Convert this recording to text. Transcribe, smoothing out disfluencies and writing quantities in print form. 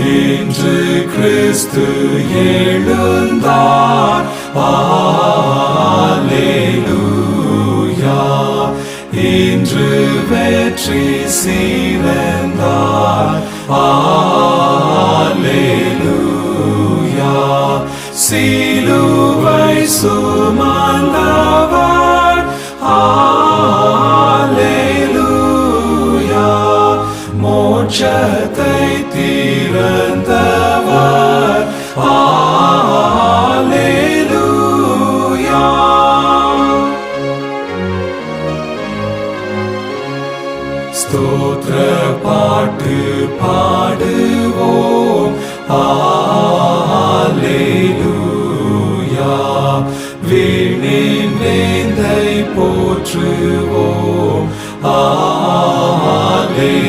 இன்று கிறிஸ்து எழுந்தார். அல்லேலூயா. இன்று வெற்றி சிறந்தார். அல்லேலூயா. சிலுவை சுமந்தவர். அல்லேலூயா. மோட்சத்தை திறந்தவர். அல்லேலூயா. ஸ்தோத்திர பாட்டு பாடுவோம். அல்லேலூயா. விண்ணின் வேந்தை போற்றுவோம்.